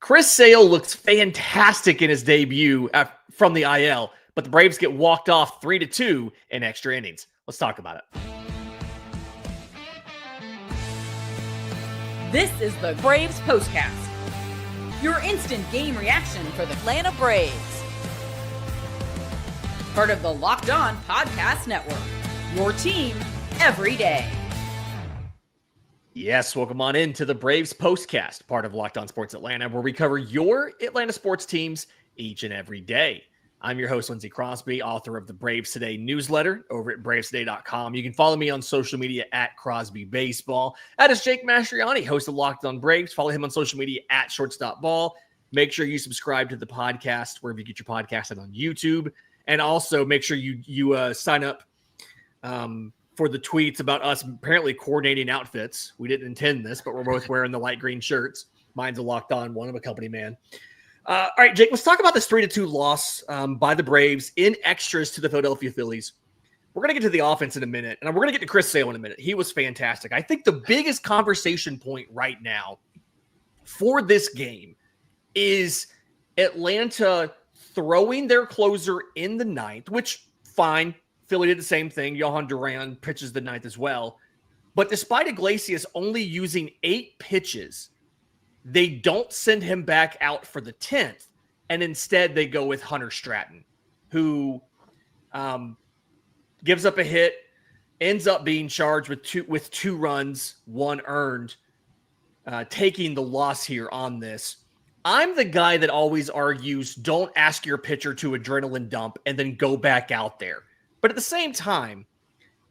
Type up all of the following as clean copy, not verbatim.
Chris Sale looks fantastic in his debut from the IL, but the Braves get walked off 3-2 in extra innings. Let's talk about it. This is the Braves Postcast, your instant game reaction for the Atlanta Braves. Part of the Locked On Podcast Network, your team every day. Yes, welcome on in to the Braves Postcast, part of Locked On Sports Atlanta, where we cover your Atlanta sports teams each and every day. I'm your host, Lindsay Crosby, author of the Braves Today newsletter over at bravestoday.com. You can follow me on social media at Crosby Baseball. That is Jake Mastroianni, host of Locked On Braves. Follow him on social media at shortstopball. Make sure you subscribe to the podcast wherever you get your podcast and on YouTube. And also make sure you sign up for the tweets about us apparently coordinating outfits. We didn't intend this, but we're both wearing the light green shirts. Mine's a Locked On one. I'm a company man. All right, Jake, let's talk about this 3-2 loss by the Braves in extras to the Philadelphia Phillies. We're going to get to the offense in a minute, and we're going to get to Chris Sale in a minute. He was fantastic. I think the biggest conversation point right now for this game is Atlanta throwing their closer in the ninth, which, fine. Philly did the same thing. Johan Duran pitches the ninth as well. But despite Iglesias only using 8 pitches, they don't send him back out for the 10th. And instead they go with Hunter Stratton, who gives up a hit, ends up being charged with two runs, 1 earned, taking the loss here on this. I'm the guy that always argues, don't ask your pitcher to adrenaline dump and then go back out there. But at the same time,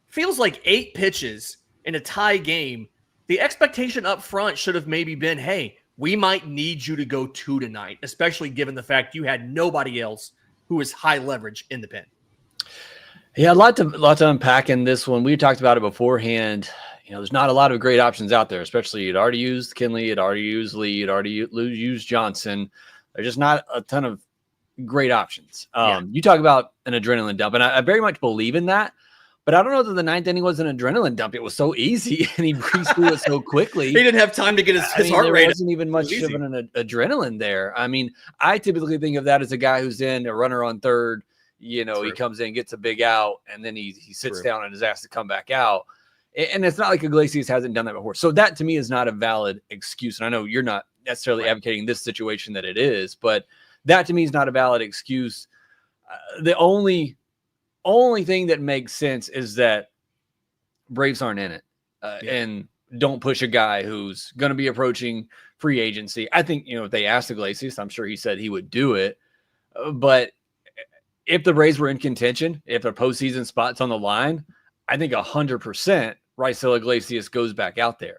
feels like 8 pitches in a tie game. The expectation up front should have maybe been, hey, we might need you to go 2 tonight, especially given the fact you had nobody else who was high leverage in the pen. Yeah, a lot to unpack in this one. We talked about it beforehand. You know, there's not a lot of great options out there, especially you'd already used Kinley, you'd already used Lee, you'd already used Johnson. There's just not a ton of great options. You talk about an adrenaline dump, and I very much believe in that, but I don't know that the 9th inning was an adrenaline dump. It was so easy, and he breezed through it so quickly. He didn't have time to get his heart rate. There wasn't even much of an adrenaline there. I mean, I typically think of that as a guy who's in a runner on third. You know, he comes in, gets a big out, and then he sits down and is asked to come back out. And it's not like Iglesias hasn't done that before. So that, to me, is not a valid excuse. And I know you're not necessarily advocating this situation that it is, but that to me is not a valid excuse. The only thing that makes sense is that Braves aren't in it and don't push a guy who's going to be approaching free agency. I think, if they asked Iglesias, I'm sure he said he would do it. But if the Braves were in contention, if a postseason spot's on the line, I think 100% Raisel Iglesias goes back out there.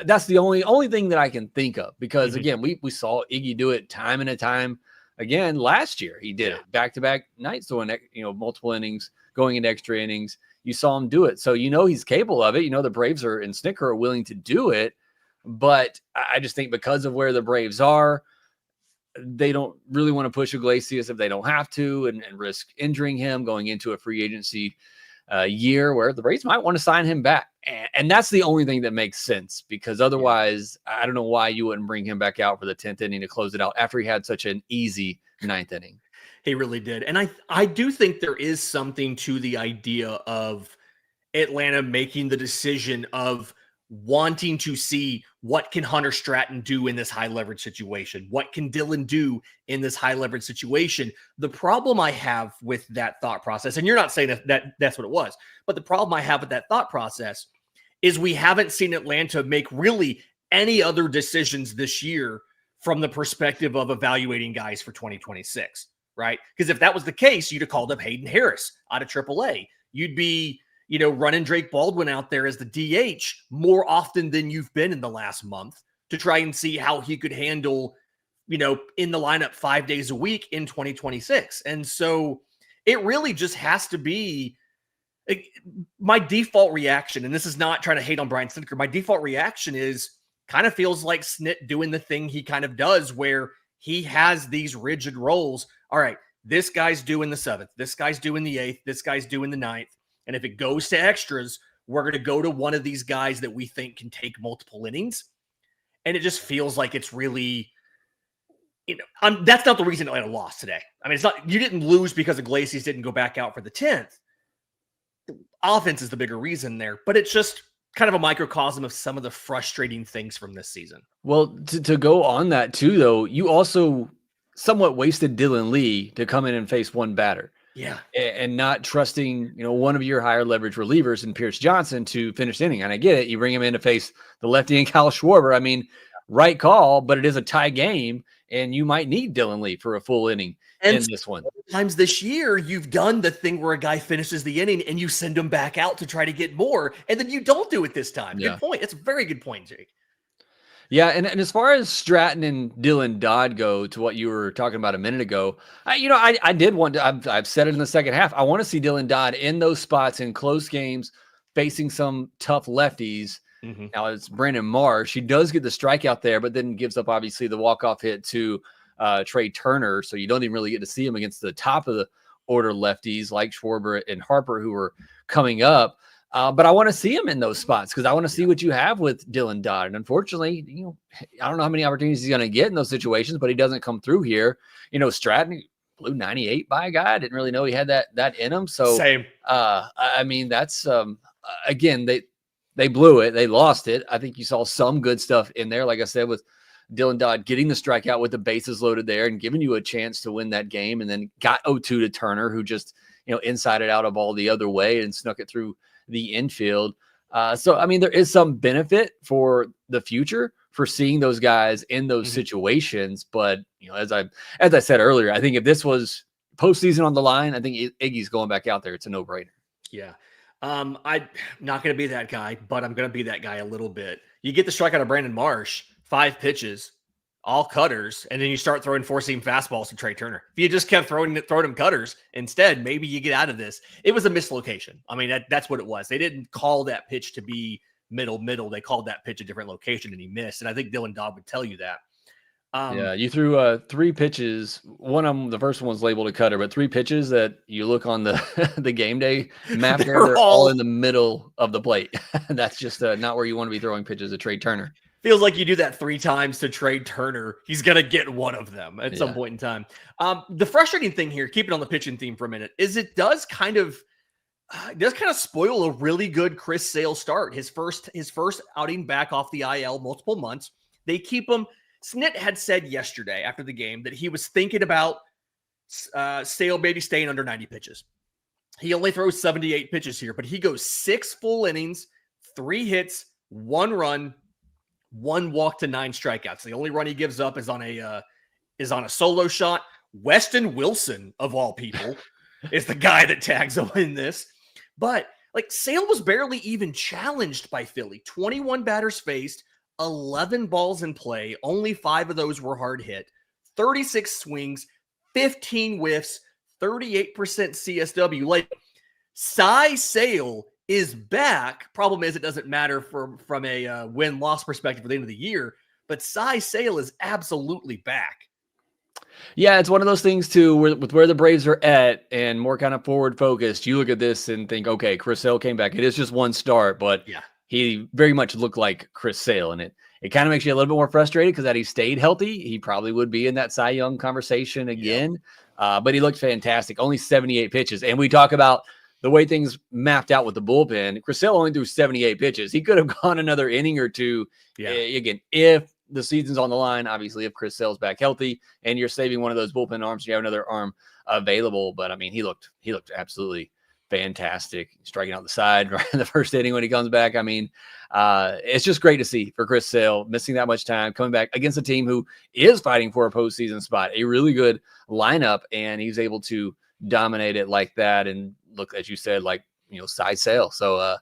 That's the only thing that I can think of, because again, we saw Iggy do it time and time again last year. He did it back-to-back nights, so multiple innings, going into extra innings. You saw him do it, so he's capable of it. The Braves and Snicker are willing to do it, but I just think because of where the Braves are, they don't really want to push Iglesias if they don't have to, and risk injuring him going into a free agency year where the Braves might want to sign him back. And that's the only thing that makes sense, because otherwise, I don't know why you wouldn't bring him back out for the 10th inning to close it out after he had such an easy 9th inning. He really did. And I do think there is something to the idea of Atlanta making the decision of wanting to see what can Hunter Stratton do in this high leverage situation? What can Dylan do in this high leverage situation? The problem I have with that thought process, and you're not saying that that's what it was, but the problem I have with that thought process is we haven't seen Atlanta make really any other decisions this year from the perspective of evaluating guys for 2026, right? Because if that was the case, you'd have called up Hayden Harris out of AAA. You'd be running Drake Baldwin out there as the DH more often than you've been in the last month to try and see how he could handle, in the lineup 5 days a week in 2026. And so it really just has to be my default reaction. And this is not trying to hate on Brian Snitker. My default reaction is kind of feels like Snit doing the thing he kind of does where he has these rigid roles. All right, this guy's doing the 7th. This guy's doing the 8th. This guy's doing the 9th. And if it goes to extras, we're going to go to one of these guys that we think can take multiple innings. And it just feels like it's really that's not the reason Atlanta lost today. I mean, it's not, you didn't lose because Iglesias didn't go back out for the 10th. The offense is the bigger reason there, but it's just kind of a microcosm of some of the frustrating things from this season. Well, to go on that too, though, you also somewhat wasted Dylan Lee to come in and face one batter. Yeah. And not trusting, one of your higher leverage relievers in Pierce Johnson to finish the inning. And I get it. You bring him in to face the lefty and Kyle Schwarber. I mean, right call, but it is a tie game, and you might need Dylan Lee for a full inning in this one. Times this year, you've done the thing where a guy finishes the inning and you send him back out to try to get more, and then you don't do it this time. Yeah. Good point. That's a very good point, Jake. Yeah, and as far as Stratton and Dylan Dodd go, to what you were talking about a minute ago, I did want to, I've said it in the second half, I want to see Dylan Dodd in those spots in close games facing some tough lefties. Mm-hmm. Now it's Brandon Marsh. He does get the strikeout there, but then gives up obviously the walk-off hit to Trey Turner, so you don't even really get to see him against the top of the order lefties like Schwarber and Harper, who are coming up. But I want to see him in those spots because I want to see what you have with Dylan Dodd. And unfortunately, I don't know how many opportunities he's going to get in those situations, but he doesn't come through here. Stratton blew 98 by a guy. I didn't really know he had that in him. So same. I mean, that's again, they blew it. They lost it. I think you saw some good stuff in there. Like I said, with Dylan Dodd getting the strikeout with the bases loaded there and giving you a chance to win that game, and then got 0-2 to Turner, who just, inside it out a ball the other way and snuck it through the infield. So, I mean, there is some benefit for the future for seeing those guys in those situations. But, as I said earlier, I think if this was postseason on the line, I think Iggy's going back out there. It's a no-brainer. Yeah. I'm not going to be that guy, but I'm going to be that guy a little bit. You get the strikeout of Brandon Marsh, 5 pitches, all cutters, and then you start throwing 4-seam fastballs to Trey Turner. If you just kept throwing him cutters instead, maybe you get out of this. It was a mislocation. I mean, that's what it was. They didn't call that pitch to be middle. They called that pitch a different location, and he missed. And I think Dylan Dodd would tell you that. Yeah, you threw 3 pitches. One of them, the first one was labeled a cutter, but 3 pitches that you look on the the game day map there, they're all in the middle of the plate. That's just not where you want to be throwing pitches to Trey Turner. Feels like you do that 3 times to Trey Turner, he's going to get one of them at some point in time. The frustrating thing here, keep it on the pitching theme for a minute, is it does kind of spoil a really good Chris Sale start. His first outing back off the IL multiple months. They keep him. Snit had said yesterday after the game that he was thinking about Sale maybe staying under 90 pitches. He only throws 78 pitches here, but he goes 6 full innings, 3 hits, 1 run, 1 walk to 9 strikeouts. The only run he gives up is on a solo shot. Weston Wilson, of all people, is the guy that tags him in this. But Sale was barely even challenged by Philly. 21 batters faced, 11 balls in play. Only 5 of those were hard hit. 36 swings, 15 whiffs, 38% CSW. Cy Sale is back. Problem is, it doesn't matter from a win-loss perspective at the end of the year, but Cy Sale is absolutely back. Yeah, it's one of those things too, with where the Braves are at and more kind of forward focused. You look at this and think, okay, Chris Sale came back. It is just 1 start, but he very much looked like Chris Sale, and it kind of makes you a little bit more frustrated because had he stayed healthy, he probably would be in that Cy Young conversation again. But he looked fantastic. Only 78 pitches, and we talk about the way things mapped out with the bullpen. Chris Sale only threw 78 pitches. He could have gone another inning or 2. Again, if the season's on the line, obviously, if Chris Sale's back healthy and you're saving one of those bullpen arms, you have another arm available. But I mean, he looked absolutely fantastic, striking out the side right in the first inning when he comes back. I mean, it's just great to see for Chris Sale missing that much time, coming back against a team who is fighting for a postseason spot, a really good lineup, and he's able to dominate it like that. And look, as you said, Cy Sale. So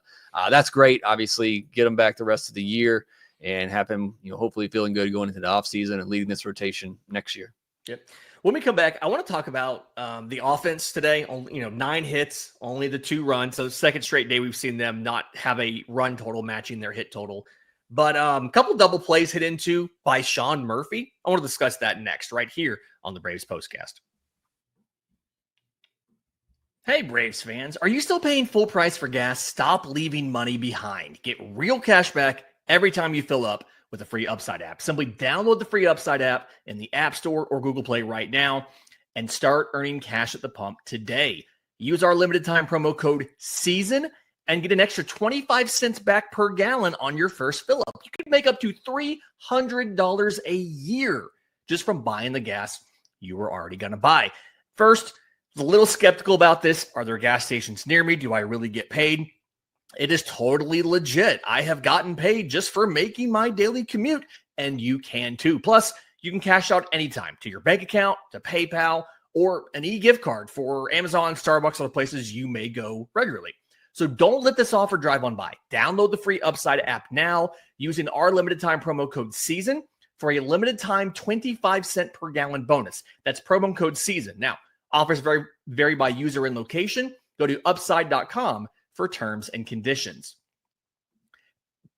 that's great. Obviously, get him back the rest of the year and have him, hopefully feeling good going into the offseason and leading this rotation next year. Yep. When we come back, I want to talk about the offense today. 9 hits, only the 2 runs. So the second straight day we've seen them not have a run total matching their hit total. But a couple double plays hit into by Sean Murphy. I want to discuss that next, right here on the Braves Postcast. Hey, Braves fans. Are you still paying full price for gas? Stop leaving money behind. Get real cash back every time you fill up with a free Upside app. Simply download the free Upside app in the App Store or Google Play right now and start earning cash at the pump today. Use our limited time promo code SEASON and get an extra 25 cents back per gallon on your first fill up. You could make up to $300 a year just from buying the gas you were already going to buy. First, I was a little skeptical about this. Are there gas stations near me? Do I really get paid? It is totally legit. I have gotten paid just for making my daily commute, and you can too. Plus, you can cash out anytime to your bank account, to PayPal, or an e-gift card for Amazon, Starbucks, other places you may go regularly. So don't let this offer drive on by. Download the free Upside app now using our limited time promo code SEASON for a limited time 25 cent per gallon bonus. That's promo code SEASON. Now, offers vary by user and location. Go to upside.com for terms and conditions.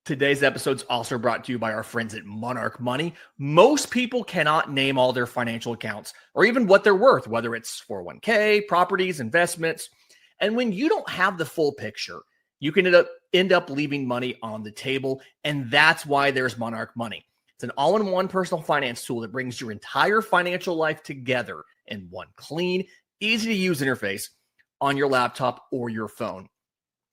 Today's episode is also brought to you by our friends at Monarch Money. Most people cannot name all their financial accounts or even what they're worth, whether it's 401k, properties, investments. And when you don't have the full picture, you can end up leaving money on the table. And that's why there's Monarch Money. It's an all-in-one personal finance tool that brings your entire financial life together in one clean, easy-to-use interface on your laptop or your phone.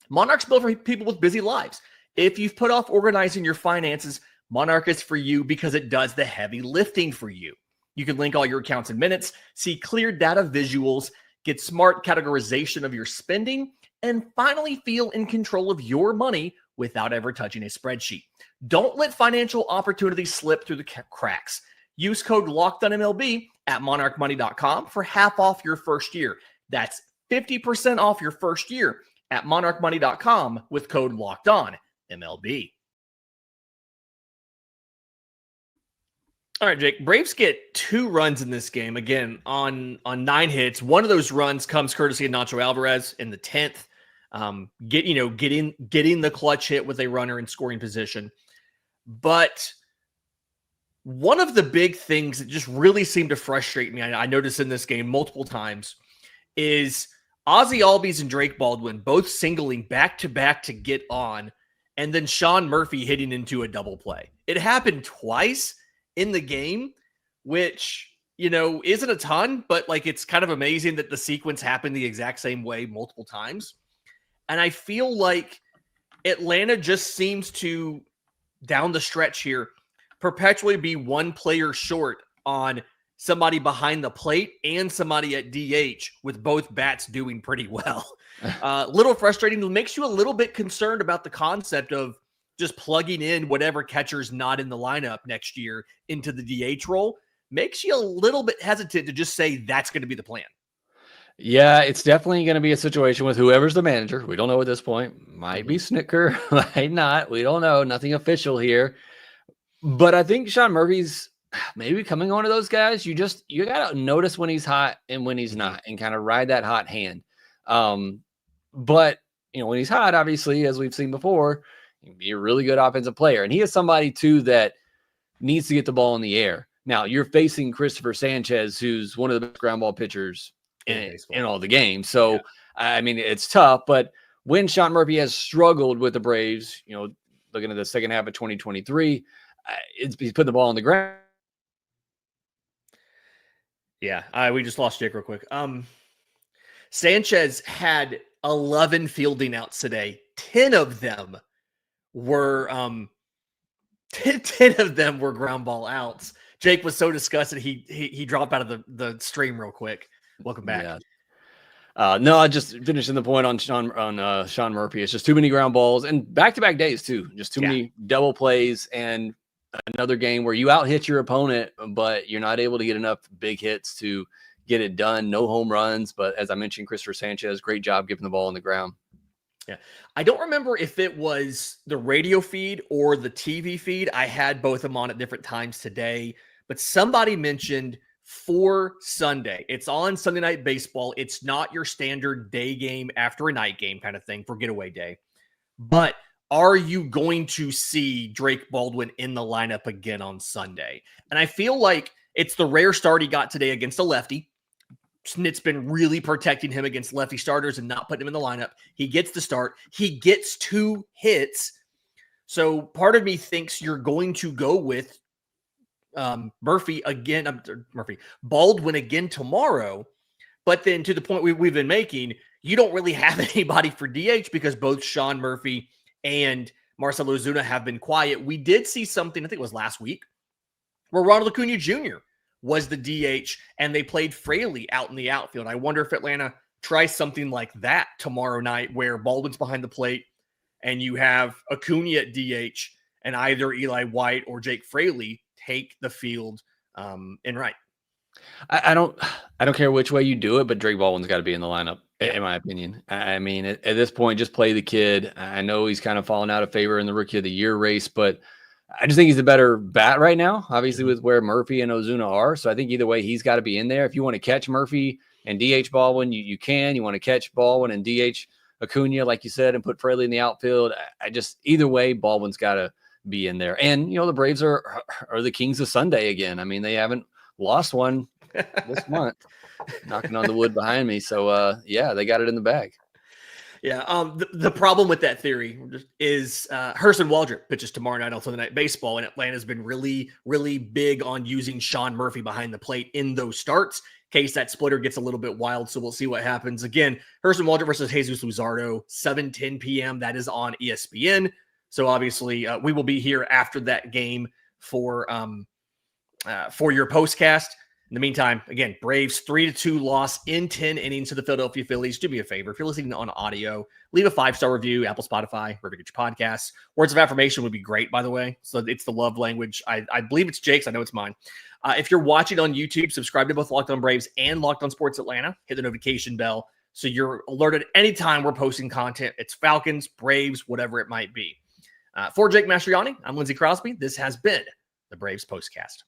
Monarch's built for people with busy lives. If you've put off organizing your finances, Monarch is for you because it does the heavy lifting for you. You can link all your accounts in minutes, see clear data visuals, get smart categorization of your spending, and finally feel in control of your money without ever touching a spreadsheet. Don't let financial opportunities slip through the cracks. Use code LOCKEDONMLB at monarchmoney.com for half off your first year. That's 50% off your first year at monarchmoney.com with code LOCKEDONMLB. All right, Jake. Braves get 2 runs in this game, again, on 9 hits. One of those runs comes courtesy of Nacho Alvarez in the 10th. Getting the clutch hit with a runner in scoring position. But one of the big things that just really seemed to frustrate me, I noticed in this game multiple times, is Ozzie Albies and Drake Baldwin both singling back-to-back to get on, and then Sean Murphy hitting into a double play. It happened twice in the game, which, isn't a ton, but it's kind of amazing that the sequence happened the exact same way multiple times. And I feel like Atlanta just seems to, down the stretch here, perpetually be one player short on somebody behind the plate and somebody at DH, with both bats doing pretty well. Little frustrating. It makes you a little bit concerned about the concept of just plugging in whatever catcher's not in the lineup next year into the DH role. Makes you a little bit hesitant to just say that's going to be the plan. Yeah, it's definitely going to be a situation with whoever's the manager. We don't know at this point. Might be Snicker, might not. We don't know. Nothing official here. But I think Sean Murphy's maybe coming on to those guys. You got to notice when he's hot and when he's not and kind of ride that hot hand. But, when he's hot, obviously, as we've seen before, he can be a really good offensive player. And he is somebody, too, that needs to get the ball in the air. Now, you're facing Christopher Sanchez, who's one of the best ground ball pitchers in all the games. So, yeah. I mean, it's tough. But when Sean Murphy has struggled with the Braves, looking at the second half of 2023, he's putting the ball on the ground. Yeah, we just lost Jake real quick. Sanchez had 11 fielding outs today. 10 of them were 10 of them were ground ball outs. Jake was so disgusted he dropped out of the stream real quick. Welcome back. Yeah. No, I just finishing the point on Sean Murphy. It's just too many ground balls and back-to-back days too. Just too many double plays and another game where you out-hit your opponent, but you're not able to get enough big hits to get it done. No home runs, but as I mentioned, Christopher Sanchez, great job giving the ball on the ground. Yeah. I don't remember if it was the radio feed or the TV feed. I had both of them on at different times today, but somebody mentioned for Sunday. It's on Sunday Night Baseball. It's not your standard day game after a night game kind of thing for getaway day. But are you going to see Drake Baldwin in the lineup again on Sunday? And I feel like it's the rare start he got today against a lefty. Snit's been really protecting him against lefty starters and not putting him in the lineup. He gets the start. He gets 2 hits. So part of me thinks you're going to go with Baldwin again tomorrow. But then to the point we've been making, you don't really have anybody for DH because both Sean Murphy and Marcell Ozuna have been quiet. We did see something, I think it was last week, where Ronald Acuna Jr. was the DH and they played Fraley out in the outfield. I wonder if Atlanta tries something like that tomorrow night where Baldwin's behind the plate and you have Acuna at DH and either Eli White or Jake Fraley take the field in right. I don't care which way you do it, but Drake Baldwin's got to be in the lineup, in my opinion. I mean, at this point, just play the kid. I know he's kind of fallen out of favor in the Rookie of the Year race, but I just think he's a better bat right now, obviously, with where Murphy and Ozuna are. So I think either way, he's got to be in there. If you want to catch Murphy and DH Baldwin, you can. You want to catch Baldwin and DH Acuna, like you said, and put Fraley in the outfield. I just, either way, Baldwin's got to be in there. And, the Braves are the kings of Sunday again. I mean, they haven't lost one this month. Knocking on the wood behind me. So, they got it in the bag. Yeah. The problem with that theory is Hurston Waldrop pitches tomorrow night on Sunday Night Baseball, and Atlanta's been really, really big on using Sean Murphy behind the plate in those starts. In case that splitter gets a little bit wild, so we'll see what happens. Again, Hurston Waldrop versus Jesus Luzardo, 7:10 p.m. That is on ESPN. So obviously, we will be here after that game for your postcast. In the meantime, again, Braves 3-2 loss in 10 innings to the Philadelphia Phillies. Do me a favor. If you're listening on audio, leave a 5-star review, Apple, Spotify, wherever you get your podcasts. Words of affirmation would be great, by the way. So it's the love language. I believe it's Jake's. I know it's mine. If you're watching on YouTube, subscribe to both Locked On Braves and Locked On Sports Atlanta. Hit the notification bell so you're alerted anytime we're posting content. It's Falcons, Braves, whatever it might be. For Jake Mastroianni, I'm Lindsay Crosby. This has been the Braves Postcast.